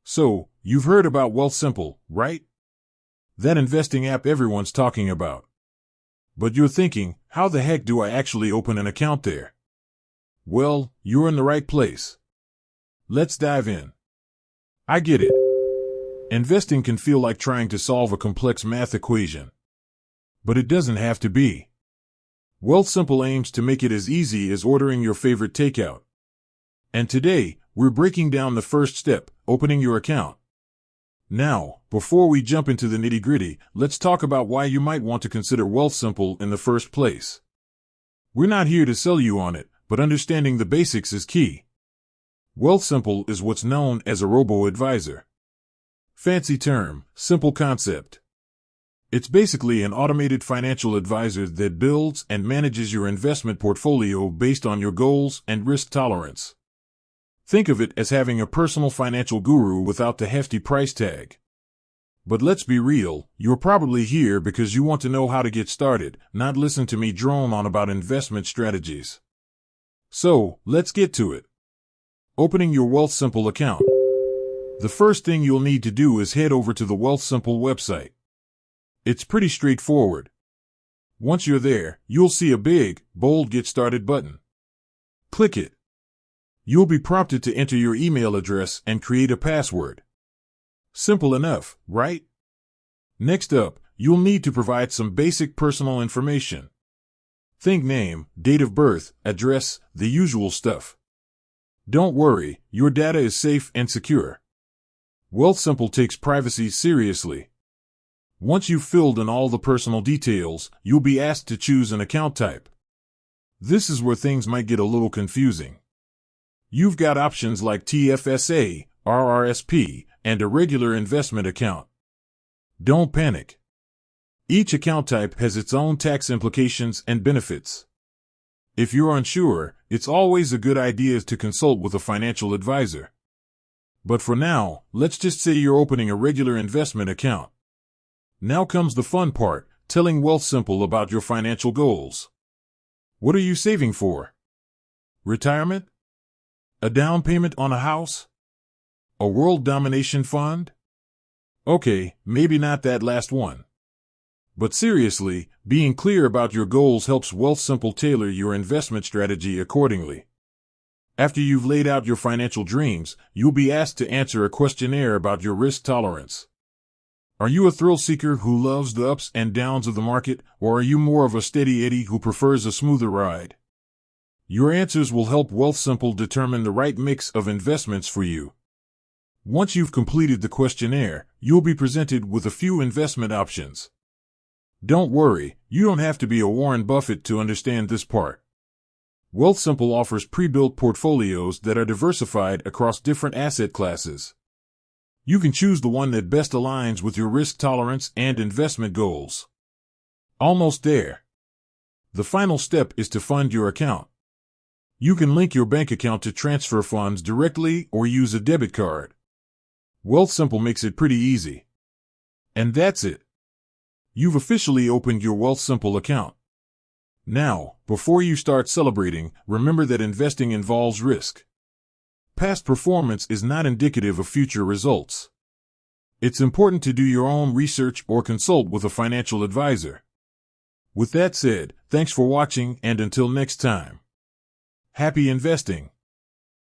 So, you've heard about Wealthsimple, right? That investing app everyone's talking about. But you're thinking, how the heck do I actually open an account there? Well, you're in the right place. Let's dive in. I get it. Investing can feel like trying to solve a complex math equation. But it doesn't have to be. Wealthsimple aims to make it as easy as ordering your favorite takeout. And today, we're breaking down the first step, opening your account. Now, before we jump into the nitty-gritty, let's talk about why you might want to consider Wealthsimple in the first place. We're not here to sell you on it, but understanding the basics is key. Wealthsimple is what's known as a robo-advisor. Fancy term, simple concept. It's basically an automated financial advisor that builds and manages your investment portfolio based on your goals and risk tolerance. Think of it as having a personal financial guru without the hefty price tag. But let's be real, you're probably here because you want to know how to get started, not listen to me drone on about investment strategies. So, let's get to it. Opening your Wealthsimple account. The first thing you'll need to do is head over to the Wealthsimple website. It's pretty straightforward. Once you're there, you'll see a big, bold Get Started button. Click it. You'll be prompted to enter your email address and create a password. Simple enough, right? Next up, you'll need to provide some basic personal information. Think name, date of birth, address, the usual stuff. Don't worry, your data is safe and secure. Wealthsimple takes privacy seriously. Once you've filled in all the personal details, you'll be asked to choose an account type. This is where things might get a little confusing. You've got options like TFSA, RRSP, and a regular investment account. Don't panic. Each account type has its own tax implications and benefits. If you're unsure, it's always a good idea to consult with a financial advisor. But for now, let's just say you're opening a regular investment account. Now comes the fun part, telling Wealthsimple about your financial goals. What are you saving for? Retirement? A down payment on a house? A world domination fund? Okay, maybe not that last one. But seriously, being clear about your goals helps Wealthsimple tailor your investment strategy accordingly. After you've laid out your financial dreams, you'll be asked to answer a questionnaire about your risk tolerance. Are you a thrill seeker who loves the ups and downs of the market, or are you more of a steady Eddie who prefers a smoother ride? Your answers will help Wealthsimple determine the right mix of investments for you. Once you've completed the questionnaire, you'll be presented with a few investment options. Don't worry, you don't have to be a Warren Buffett to understand this part. Wealthsimple offers pre-built portfolios that are diversified across different asset classes. You can choose the one that best aligns with your risk tolerance and investment goals. Almost there. The final step is to fund your account. You can link your bank account to transfer funds directly or use a debit card. Wealthsimple makes it pretty easy. And that's it. You've officially opened your Wealthsimple account. Now, before you start celebrating, remember that investing involves risk. Past performance is not indicative of future results. It's important to do your own research or consult with a financial advisor. With that said, thanks for watching, and until next time. Happy investing!